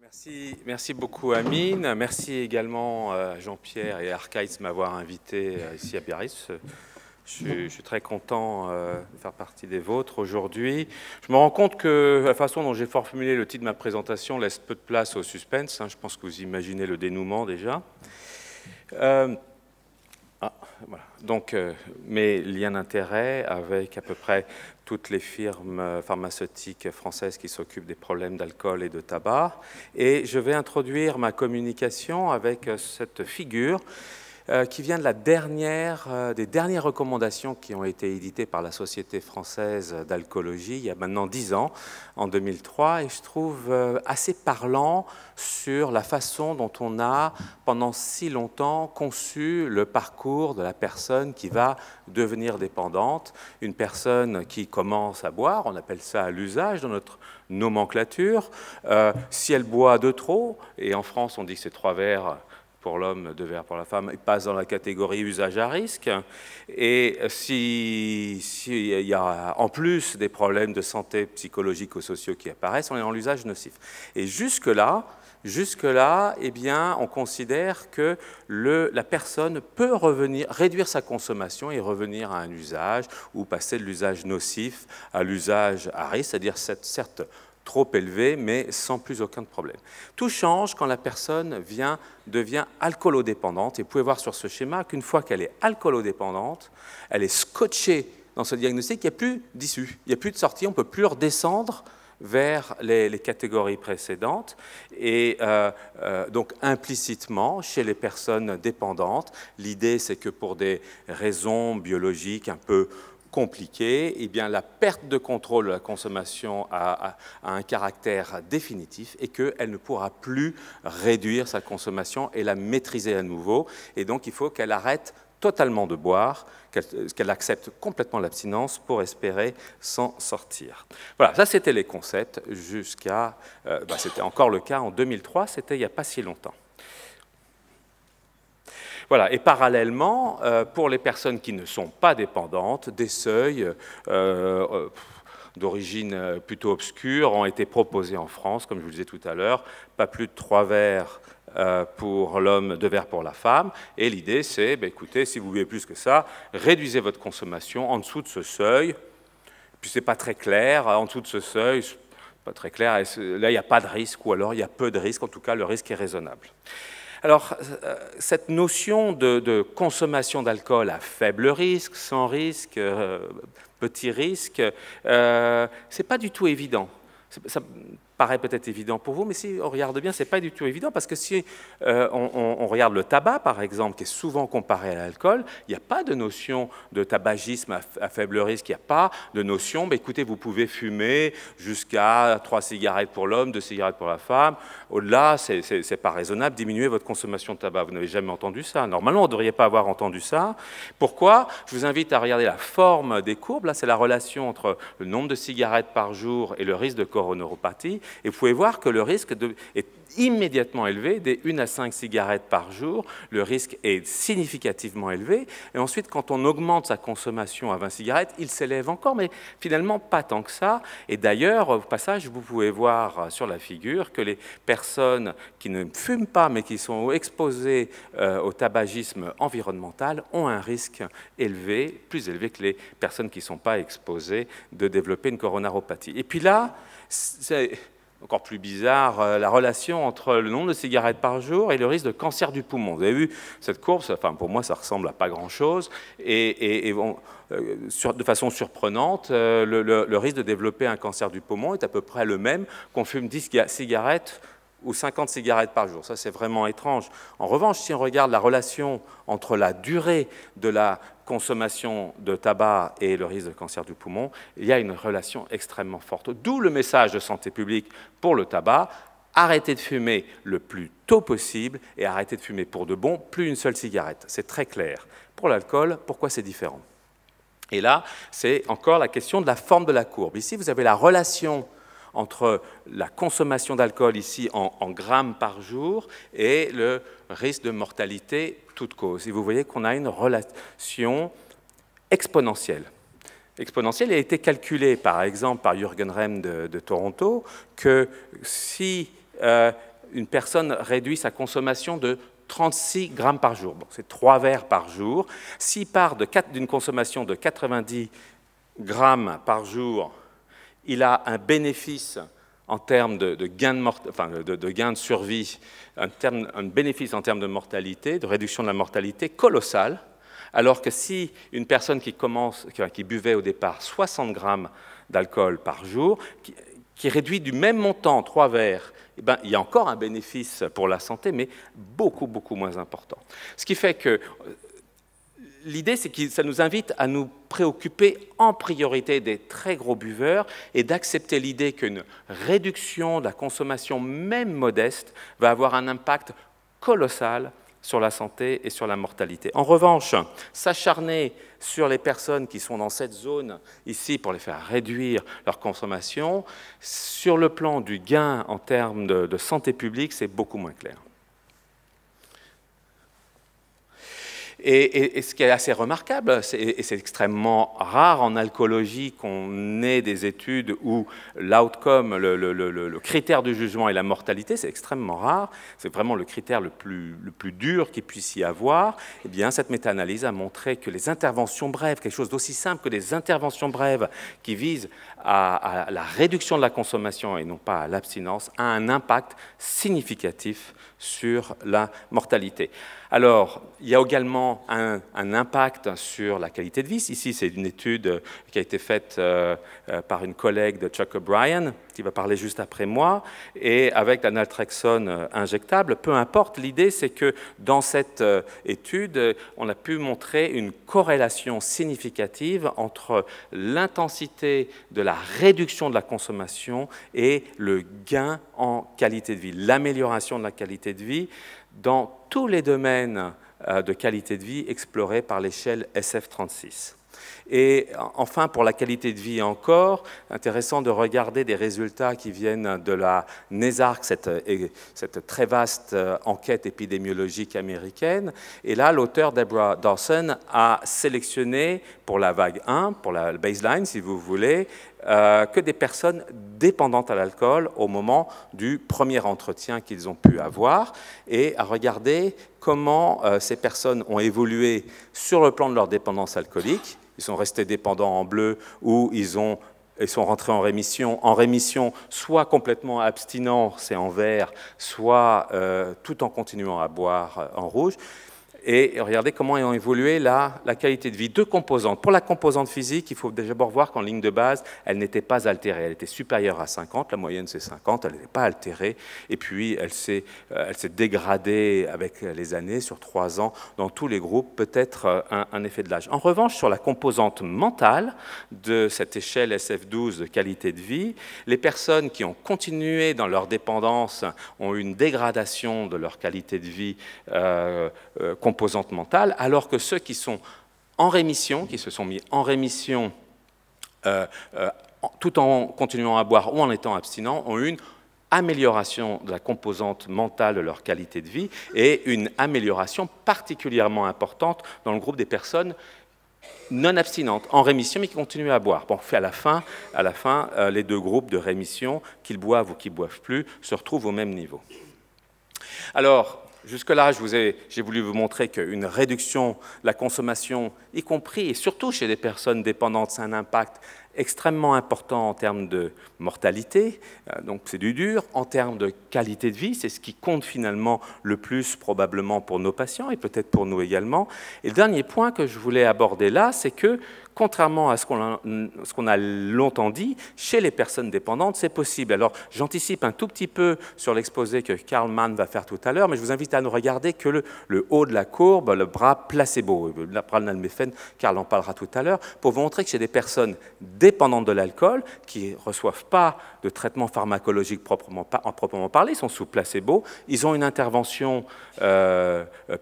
Merci beaucoup Amine, merci également à Jean-Pierre et à Archives de m'avoir invité ici à Biarritz. Je suis très content de faire partie des vôtres aujourd'hui. Je me rends compte que la façon dont j'ai formulé le titre de ma présentation laisse peu de place au suspense. Je pense que vous imaginez le dénouement déjà. Voilà. Donc, mes liens d'intérêt avec à peu près toutes les firmes pharmaceutiques françaises qui s'occupent des problèmes d'alcool et de tabac. Et je vais introduire ma communication avec cette figure qui vient de des dernières recommandations qui ont été éditées par la Société française d'alcoolologie il y a maintenant 10 ans, en 2003, et je trouve assez parlant sur la façon dont on a, pendant si longtemps, conçu le parcours de la personne qui va devenir dépendante, une personne qui commence à boire, on appelle ça l'usage dans notre nomenclature. Si elle boit de trop, et en France on dit que c'est 3 verres pour l'homme, 2 verres pour la femme, il passe dans la catégorie usage à risque. Et s'il y a en plus des problèmes de santé psychologiques ou sociaux qui apparaissent, on est dans l'usage nocif. Et jusque-là, eh bien, on considère que la personne peut réduire sa consommation et revenir à un usage ou passer de l'usage nocif à l'usage à risque, c'est-à-dire certes trop élevé, mais sans plus aucun problème. Tout change quand la personne devient alcoolodépendante. Et vous pouvez voir sur ce schéma qu'une fois qu'elle est alcoolodépendante, elle est scotchée dans ce diagnostic, il n'y a plus d'issue, il n'y a plus de sortie, on ne peut plus redescendre vers les catégories précédentes. Et donc implicitement, chez les personnes dépendantes, l'idée c'est que pour des raisons biologiques un peu compliqué, eh bien, la perte de contrôle de la consommation a un caractère définitif et qu'elle ne pourra plus réduire sa consommation et la maîtriser à nouveau. Et donc, il faut qu'elle arrête totalement de boire, qu'elle accepte complètement l'abstinence pour espérer s'en sortir. Voilà, ça c'était les concepts jusqu'à... c'était encore le cas en 2003, c'était il n'y a pas si longtemps. Voilà. Et parallèlement, pour les personnes qui ne sont pas dépendantes, des seuils d'origine plutôt obscure ont été proposés en France, comme je vous le disais tout à l'heure, pas plus de 3 verres pour l'homme, 2 verres pour la femme. Et l'idée, c'est, écoutez, si vous buvez plus que ça, réduisez votre consommation en dessous de ce seuil. Puis c'est pas très clair, en dessous de ce seuil, pas très clair, là il n'y a pas de risque, ou alors il y a peu de risque, en tout cas le risque est raisonnable. Alors, cette notion de consommation d'alcool à faible risque, sans risque, petit risque, c'est pas du tout évident. Ça paraît peut-être évident pour vous, mais si on regarde bien, c'est pas du tout évident, parce que si on regarde le tabac, par exemple, qui est souvent comparé à l'alcool, il n'y a pas de notion de tabagisme à faible risque, il n'y a pas de notion, écoutez, vous pouvez fumer jusqu'à 3 cigarettes pour l'homme, 2 cigarettes pour la femme, au-delà, c'est pas raisonnable, diminuer votre consommation de tabac. Vous n'avez jamais entendu ça. Normalement, vous ne devriez pas avoir entendu ça. Pourquoi? Je vous invite à regarder la forme des courbes. Là, c'est la relation entre le nombre de cigarettes par jour et le risque de coronoropathie. Et vous pouvez voir que le risque est immédiatement élevé. Dès 1 à 5 cigarettes par jour, le risque est significativement élevé. Et ensuite, quand on augmente sa consommation à 20 cigarettes, il s'élève encore, mais finalement pas tant que ça. Et d'ailleurs, au passage, vous pouvez voir sur la figure que les personnes qui ne fument pas, mais qui sont exposées au tabagisme environnemental, ont un risque élevé, plus élevé que les personnes qui ne sont pas exposées, de développer une coronaropathie. Et puis là, c'est encore plus bizarre, la relation entre le nombre de cigarettes par jour et le risque de cancer du poumon. Vous avez vu cette courbe, enfin, pour moi ça ressemble à pas grand-chose, et de façon surprenante, le risque de développer un cancer du poumon est à peu près le même qu'on fume 10 cigarettes ou 50 cigarettes par jour. Ça, c'est vraiment étrange. En revanche, si on regarde la relation entre la durée de la consommation de tabac et le risque de cancer du poumon, il y a une relation extrêmement forte. D'où le message de santé publique pour le tabac: arrêtez de fumer le plus tôt possible et arrêtez de fumer pour de bon, plus une seule cigarette. C'est très clair. Pour l'alcool, pourquoi c'est différent? Et là, c'est encore la question de la forme de la courbe. Ici, vous avez la relation entre la consommation d'alcool ici en grammes par jour et le risque de mortalité toute cause. Et vous voyez qu'on a une relation exponentielle. Exponentielle, elle a été calculée par exemple par Jürgen Rehm de Toronto, que si une personne réduit sa consommation de 36 grammes par jour. Bon, c'est 3 verres par jour. S'il part d'une consommation de 90 grammes par jour, il a un bénéfice en termes de gain de survie, un bénéfice en termes de mortalité, de réduction de la mortalité colossal, alors que si une personne qui buvait au départ 60 grammes d'alcool par jour, qui réduit du même montant 3 verres, eh bien, il y a encore un bénéfice pour la santé, mais beaucoup, beaucoup moins important. Ce qui fait que l'idée, c'est que ça nous invite à nous préoccuper en priorité des très gros buveurs et d'accepter l'idée qu'une réduction de la consommation, même modeste, va avoir un impact colossal sur la santé et sur la mortalité. En revanche, s'acharner sur les personnes qui sont dans cette zone ici pour les faire réduire leur consommation, sur le plan du gain en termes de santé publique, c'est beaucoup moins clair. Et ce qui est assez remarquable, et c'est extrêmement rare en alcoolologie qu'on ait des études où l'outcome, le critère du jugement est la mortalité, c'est extrêmement rare, c'est vraiment le critère le plus dur qu'il puisse y avoir. Eh bien, cette méta-analyse a montré que les interventions brèves, quelque chose d'aussi simple que des interventions brèves qui visent à la réduction de la consommation et non pas à l'abstinence, a un impact significatif sur la mortalité. Alors, il y a également un impact sur la qualité de vie. Ici, c'est une étude qui a été faite par une collègue de Chuck O'Brien, qui va parler juste après moi, et avec la naltrexone injectable, peu importe, l'idée c'est que dans cette étude, on a pu montrer une corrélation significative entre l'intensité de la réduction de la consommation et le gain en qualité de vie, l'amélioration de la qualité de vie dans tous les domaines de qualité de vie explorés par l'échelle SF36. Et enfin, pour la qualité de vie encore, intéressant de regarder des résultats qui viennent de la NESARC, cette très vaste enquête épidémiologique américaine. Et là, l'auteur Deborah Dawson a sélectionné pour la vague 1, pour la baseline si vous voulez, que des personnes dépendantes à l'alcool au moment du premier entretien qu'ils ont pu avoir, et à regarder comment ces personnes ont évolué sur le plan de leur dépendance alcoolique. Ils sont restés dépendants en bleu ou ils sont rentrés en rémission soit complètement abstinents, c'est en vert, soit tout en continuant à boire en rouge. Et regardez comment ont évolué la qualité de vie. 2 composantes. Pour la composante physique, il faut d'abord voir qu'en ligne de base, elle n'était pas altérée. Elle était supérieure à 50, la moyenne c'est 50, elle n'était pas altérée. Et puis elle s'est dégradée avec les années, sur 3 ans, dans tous les groupes, peut-être un effet de l'âge. En revanche, sur la composante mentale de cette échelle SF12 de qualité de vie, les personnes qui ont continué dans leur dépendance ont eu une dégradation de leur qualité de vie composante mentale, alors que ceux qui sont en rémission, qui se sont mis en rémission tout en continuant à boire ou en étant abstinents, ont eu une amélioration de la composante mentale de leur qualité de vie et une amélioration particulièrement importante dans le groupe des personnes non abstinentes, en rémission, mais qui continuent à boire. Bon, à la fin, les 2 groupes de rémission, qu'ils boivent ou qu'ils ne boivent plus, se retrouvent au même niveau. Alors, jusque-là, j'ai voulu vous montrer qu'une réduction de la consommation, y compris et surtout chez des personnes dépendantes, c'est un impact extrêmement important en termes de mortalité, donc c'est du dur, en termes de qualité de vie, c'est ce qui compte finalement le plus probablement pour nos patients et peut-être pour nous également. Et le dernier point que je voulais aborder là, c'est que contrairement à ce qu'on a longtemps dit, chez les personnes dépendantes, c'est possible. Alors, j'anticipe un tout petit peu sur l'exposé que Karl Mann va faire tout à l'heure, mais je vous invite à ne regarder que le haut de la courbe, le bras placebo, le bras de nalméphène, Karl en parlera tout à l'heure, pour vous montrer que chez des personnes dépendantes de l'alcool, qui ne reçoivent pas de traitement pharmacologique proprement parlé, ils sont sous placebo, ils ont une intervention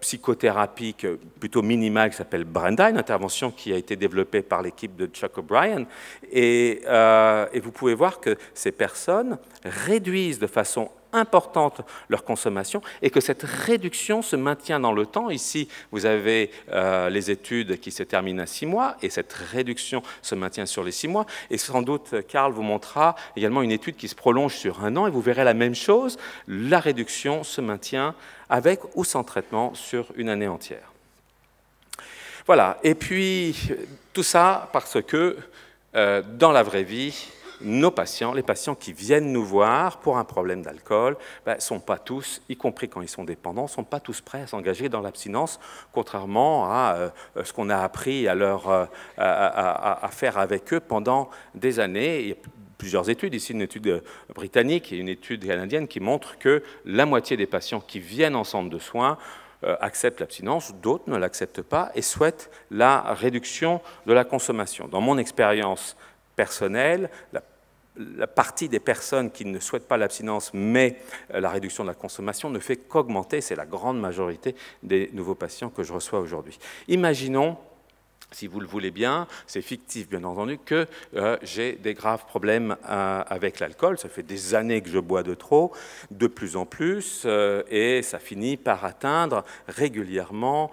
psychothérapique plutôt minimale qui s'appelle Brenda, une intervention qui a été développée par l'équipe de Chuck O'Brien, et vous pouvez voir que ces personnes réduisent de façon importante leur consommation et que cette réduction se maintient dans le temps. Ici, vous avez les études qui se terminent à 6 mois et cette réduction se maintient sur les 6 mois. Et sans doute, Karl vous montrera également une étude qui se prolonge sur 1 an et vous verrez la même chose. La réduction se maintient avec ou sans traitement sur une année entière. Voilà, et puis tout ça parce que dans la vraie vie, nos patients, les patients qui viennent nous voir pour un problème d'alcool, ne sont pas tous, y compris quand ils sont dépendants, ne sont pas tous prêts à s'engager dans l'abstinence, contrairement à ce qu'on a appris à faire avec eux pendant des années. Il y a plusieurs études, ici une étude britannique et une étude canadienne qui montrent que la moitié des patients qui viennent en centre de soins acceptent l'abstinence, d'autres ne l'acceptent pas et souhaitent la réduction de la consommation. Dans mon expérience personnelle, la partie des personnes qui ne souhaitent pas l'abstinence mais la réduction de la consommation ne fait qu'augmenter, c'est la grande majorité des nouveaux patients que je reçois aujourd'hui. Imaginons, si vous le voulez bien, c'est fictif bien entendu, que j'ai des graves problèmes avec l'alcool. Ça fait des années que je bois de trop, de plus en plus, et ça finit par atteindre régulièrement,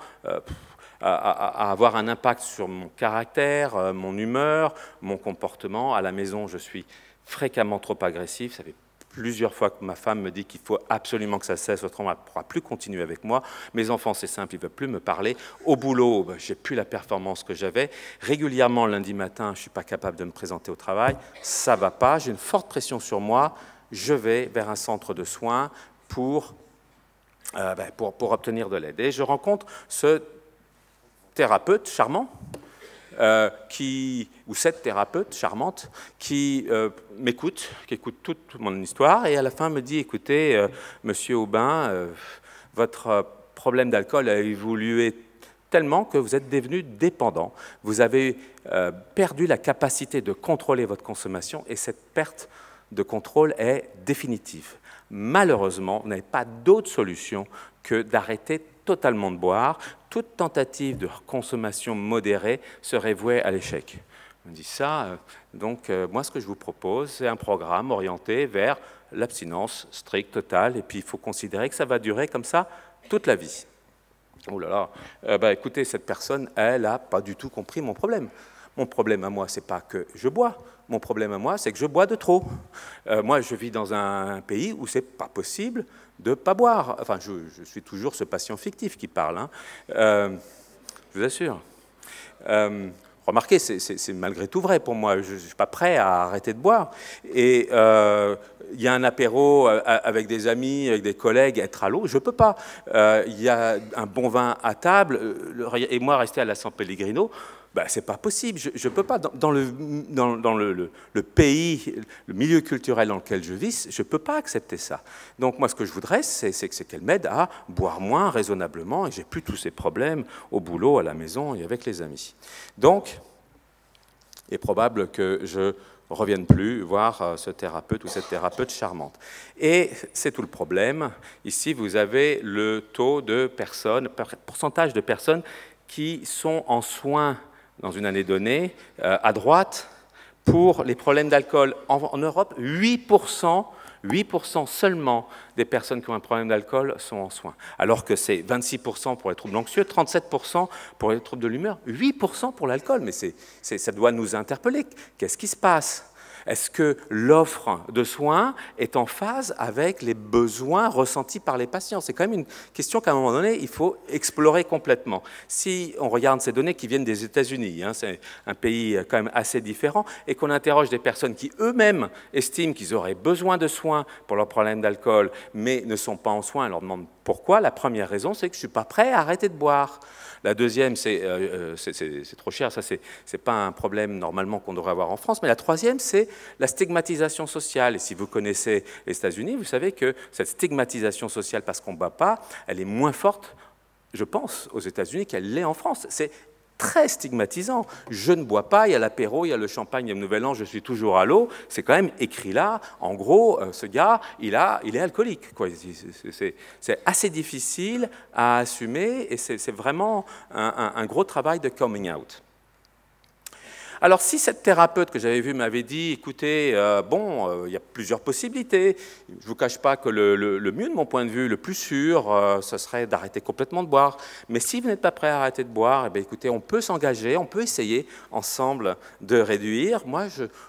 à avoir un impact sur mon caractère, mon humeur, mon comportement. À la maison, je suis fréquemment trop agressif. Ça fait plusieurs fois que ma femme me dit qu'il faut absolument que ça cesse, autrement elle ne pourra plus continuer avec moi. Mes enfants, c'est simple, ils ne veulent plus me parler. Au boulot, je n'ai plus la performance que j'avais. Régulièrement, lundi matin, je ne suis pas capable de me présenter au travail. Ça ne va pas, j'ai une forte pression sur moi. Je vais vers un centre de soins pour obtenir de l'aide. Et je rencontre ce thérapeute charmant, ou cette thérapeute charmante qui m'écoute, qui écoute toute mon histoire et à la fin me dit, écoutez, monsieur Aubin, votre problème d'alcool a évolué tellement que vous êtes devenu dépendant. Vous avez perdu la capacité de contrôler votre consommation et cette perte de contrôle est définitive. Malheureusement, vous n'avez pas d'autre solution que d'arrêter totalement de boire. Toute tentative de consommation modérée serait vouée à l'échec. On dit ça, donc moi ce que je vous propose, c'est un programme orienté vers l'abstinence stricte, totale, et puis il faut considérer que ça va durer comme ça toute la vie. Oh là là, écoutez, cette personne, elle n'a pas du tout compris mon problème. Mon problème à moi, ce n'est pas que je bois. Mon problème à moi, c'est que je bois de trop. Moi, je vis dans un pays où ce n'est pas possible de ne pas boire. Enfin, je suis toujours ce patient fictif qui parle, hein. Je vous assure. Remarquez, c'est malgré tout vrai pour moi. Je ne suis pas prêt à arrêter de boire. Et il y a un apéro avec des amis, avec des collègues, être à l'eau, je ne peux pas. Il y a un bon vin à table, et moi, rester à la San Pellegrino, ce n'est pas possible, je ne peux pas. Dans le pays, le milieu culturel dans lequel je vis, je ne peux pas accepter ça. Donc moi, ce que je voudrais, c'est qu'elle m'aide à boire moins raisonnablement et je n'ai plus tous ces problèmes au boulot, à la maison et avec les amis. Donc, il est probable que je ne revienne plus voir ce thérapeute ou cette thérapeute charmante. Et c'est tout le problème. Ici, vous avez le taux de personnes, pourcentage de personnes qui sont en soins dans une année donnée, à droite, pour les problèmes d'alcool. En Europe, 8% seulement des personnes qui ont un problème d'alcool sont en soins, alors que c'est 26% pour les troubles anxieux, 37% pour les troubles de l'humeur, 8% pour l'alcool. Mais ça doit nous interpeller. Qu'est-ce qui se passe ? Est-ce que l'offre de soins est en phase avec les besoins ressentis par les patients? C'est quand même une question qu'à un moment donné, il faut explorer complètement. Si on regarde ces données qui viennent des États-Unis, hein, c'est un pays quand même assez différent, et qu'on interroge des personnes qui eux-mêmes estiment qu'ils auraient besoin de soins pour leurs problèmes d'alcool, mais ne sont pas en soins, on leur demande pourquoi. La première raison, c'est que je ne suis pas prêt à arrêter de boire. La deuxième, c'est trop cher, ça c'est pas un problème normalement qu'on devrait avoir en France, mais la troisième, c'est la stigmatisation sociale. Et si vous connaissez les États-Unis, vous savez que cette stigmatisation sociale, parce qu'on ne boit pas, elle est moins forte, je pense, aux États-Unis qu'elle l'est en France. C'est très stigmatisant. Je ne bois pas, il y a l'apéro, il y a le champagne, il y a le nouvel an, je suis toujours à l'eau. C'est quand même écrit là, en gros, ce gars, il est alcoolique. C'est assez difficile à assumer et c'est vraiment un gros travail de coming out. Alors, si cette thérapeute que j'avais vue m'avait dit, écoutez, il y a plusieurs possibilités, je ne vous cache pas que le mieux de mon point de vue, le plus sûr, ce serait d'arrêter complètement de boire. Mais si vous n'êtes pas prêt à arrêter de boire, eh bien, écoutez, on peut s'engager, on peut essayer ensemble de réduire. Moi,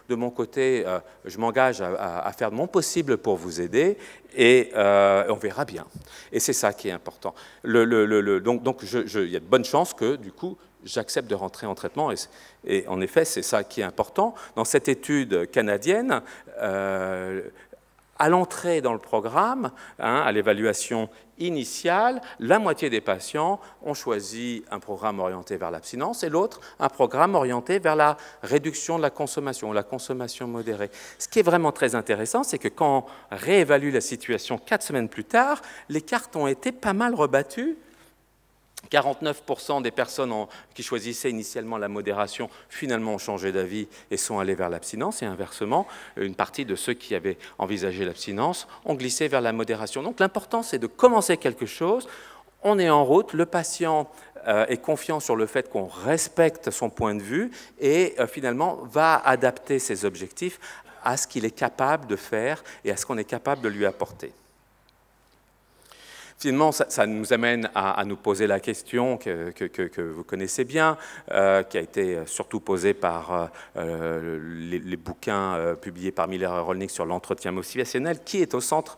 de mon côté, je m'engage à faire de mon possible pour vous aider et on verra bien. Et c'est ça qui est important. Donc, il y a de bonnes chances que, du coup, j'accepte de rentrer en traitement. Et en effet, c'est ça qui est important. Dans cette étude canadienne, à l'entrée dans le programme, à l'évaluation initiale, la moitié des patients ont choisi un programme orienté vers l'abstinence et l'autre un programme orienté vers la réduction de la consommation modérée. Ce qui est vraiment très intéressant, c'est que quand on réévalue la situation 4 semaines plus tard, les cartes ont été pas mal rebattues. 49% des personnes qui choisissaient initialement la modération finalement ont changé d'avis et sont allés vers l'abstinence, et inversement, une partie de ceux qui avaient envisagé l'abstinence ont glissé vers la modération. Donc l'important, c'est de commencer quelque chose, on est en route, le patient est confiant sur le fait qu'on respecte son point de vue et finalement va adapter ses objectifs à ce qu'il est capable de faire et à ce qu'on est capable de lui apporter. Finalement, ça nous amène à nous poser la question que vous connaissez bien, qui a été surtout posée par les bouquins publiés par Miller et Rolnick sur l'entretien motivationnel. Qui est au centre?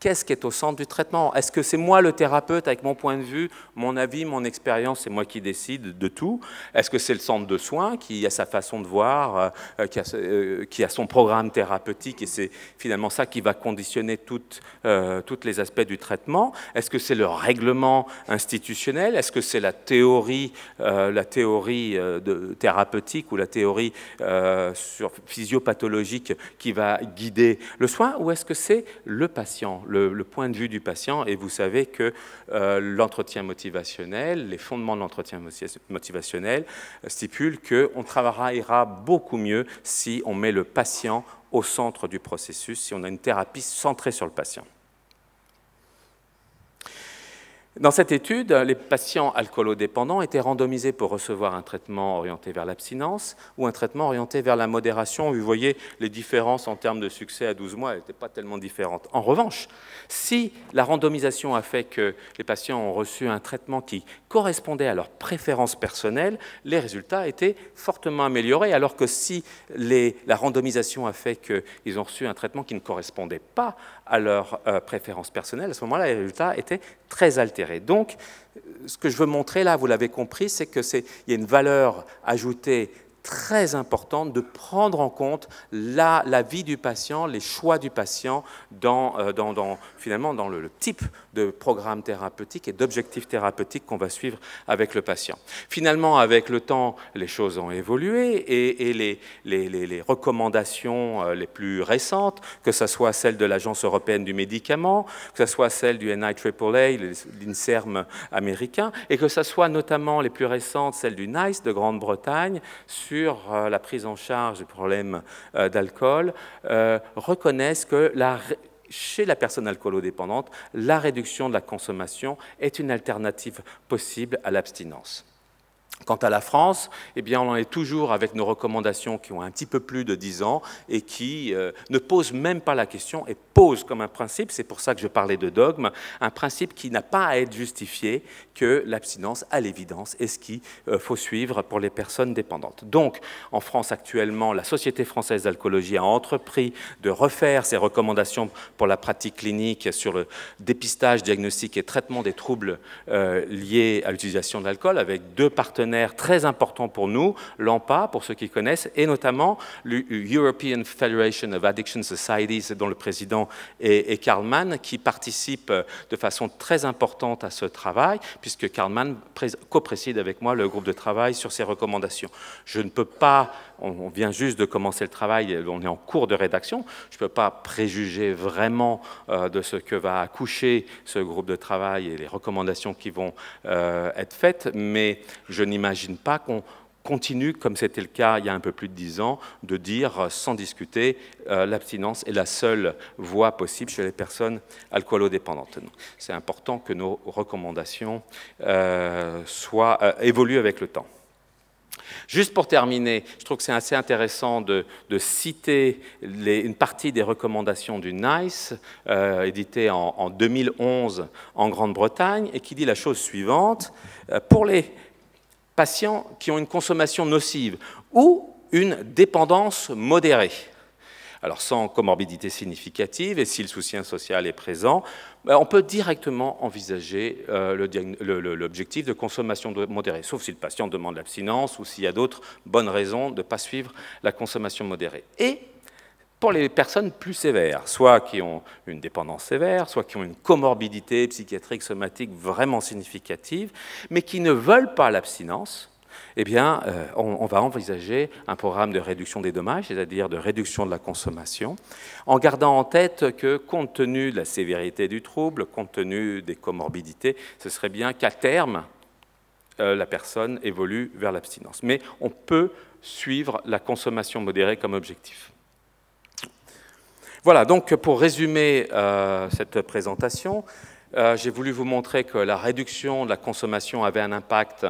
Qu'est-ce qui est au centre du traitement? Est-ce que c'est moi le thérapeute avec mon point de vue, mon avis, mon expérience, c'est moi qui décide de tout? Est-ce que c'est le centre de soins qui a sa façon de voir, qui a son programme thérapeutique et c'est finalement ça qui va conditionner tous les aspects du traitement? Est-ce que c'est le règlement institutionnel? Est-ce que c'est la théorie thérapeutique ou la théorie physiopathologique qui va guider le soin? Ou est-ce que c'est le patient, le point de vue du patient? Et vous savez que l'entretien motivationnel, les fondements de l'entretien motivationnel stipulent qu'on travaillera beaucoup mieux si on met le patient au centre du processus, si on a une thérapie centrée sur le patient. Dans cette étude, les patients alcoolodépendants étaient randomisés pour recevoir un traitement orienté vers l'abstinence ou un traitement orienté vers la modération. Vous voyez, les différences en termes de succès à 12 mois n'étaient pas tellement différentes. En revanche, si la randomisation a fait que les patients ont reçu un traitement qui correspondait à leurs préférences personnelles, les résultats étaient fortement améliorés, alors que si la randomisation a fait qu'ils ont reçu un traitement qui ne correspondait pas à leurs préférences personnelles, à ce moment-là, les résultats étaient très altérés. Donc, ce que je veux montrer là, vous l'avez compris, c'est qu'il y a une valeur ajoutée très importante de prendre en compte la vie du patient, les choix du patient finalement dans le type de programme thérapeutique et d'objectifs thérapeutiques qu'on va suivre avec le patient. Finalement, avec le temps, les choses ont évolué et les recommandations les plus récentes, que ce soit celle de l'Agence européenne du médicament, que ce soit celle du NIAAA, l'INSERM américain, et que ce soit notamment les plus récentes, celles du NICE de Grande-Bretagne, sur la prise en charge du problème d'alcool, reconnaissent que chez la personne alcoolodépendante, la réduction de la consommation est une alternative possible à l'abstinence. Quant à la France, eh bien, on en est toujours avec nos recommandations qui ont un petit peu plus de 10 ans et qui ne posent même pas la question et posent comme un principe, c'est pour ça que je parlais de dogme, un principe qui n'a pas à être justifié, que l'abstinence, à l'évidence, est ce qu'il faut suivre pour les personnes dépendantes. Donc, en France actuellement, la Société française d'alcoolologie a entrepris de refaire ses recommandations pour la pratique clinique sur le dépistage, diagnostic et traitement des troubles liés à l'utilisation de l'alcool avec 2 partenaires très importants pour nous, l'AMPA, pour ceux qui connaissent, et notamment l'European Federation of Addiction Societies, dont le président est Karl Mann, qui participe de façon très importante à ce travail, puisque Karl Mann co-préside avec moi le groupe de travail sur ces recommandations. Je ne peux pas, on vient juste de commencer le travail, on est en cours de rédaction, je ne peux pas préjuger vraiment de ce que va accoucher ce groupe de travail et les recommandations qui vont être faites, mais je n'imagine pas qu'on continue, comme c'était le cas il y a un peu plus de 10 ans, de dire sans discuter l'abstinence est la seule voie possible chez les personnes alcoolodépendantes. C'est important que nos recommandations évoluent avec le temps. Juste pour terminer, je trouve que c'est assez intéressant de citer une partie des recommandations du NICE, édité en 2011 en Grande-Bretagne, et qui dit la chose suivante. Pour les patients qui ont une consommation nocive ou une dépendance modérée, alors sans comorbidité significative, et si le soutien social est présent, on peut directement envisager l'objectif de consommation modérée, sauf si le patient demande l'abstinence ou s'il y a d'autres bonnes raisons de ne pas suivre la consommation modérée. Et pour les personnes plus sévères, soit qui ont une dépendance sévère, soit qui ont une comorbidité psychiatrique somatique vraiment significative, mais qui ne veulent pas l'abstinence, eh bien, on va envisager un programme de réduction des dommages, c'est-à-dire de réduction de la consommation, en gardant en tête que, compte tenu de la sévérité du trouble, compte tenu des comorbidités, ce serait bien qu'à terme, la personne évolue vers l'abstinence. Mais on peut suivre la consommation modérée comme objectif. Voilà, donc pour résumer cette présentation, j'ai voulu vous montrer que la réduction de la consommation avait un impact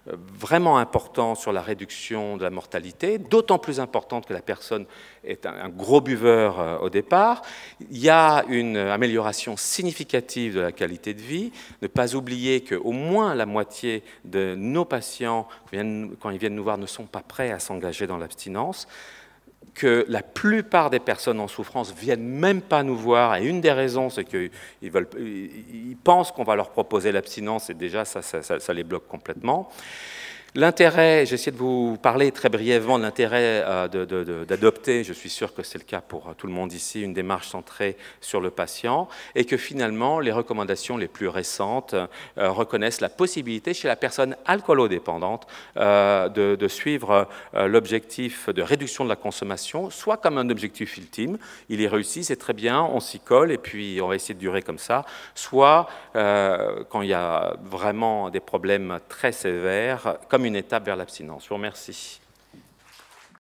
vraiment important sur la réduction de la mortalité, d'autant plus importante que la personne est un gros buveur au départ. Il y a une amélioration significative de la qualité de vie. Ne pas oublier qu'au moins la moitié de nos patients, quand ils viennent nous voir, ne sont pas prêts à s'engager dans l'abstinence, que la plupart des personnes en souffrance ne viennent même pas nous voir, et une des raisons, c'est qu'ils pensent qu'on va leur proposer l'abstinence, et déjà ça les bloque complètement. L'intérêt, j'essaie de vous parler très brièvement de l'intérêt d'adopter, je suis sûr que c'est le cas pour tout le monde ici, une démarche centrée sur le patient, et que finalement les recommandations les plus récentes reconnaissent la possibilité chez la personne alcoolodépendante de suivre l'objectif de réduction de la consommation, soit comme un objectif ultime, il est réussi, c'est très bien, on s'y colle et puis on va essayer de durer comme ça, soit quand il y a vraiment des problèmes très sévères, comme une étape vers l'abstinence. Je vous remercie.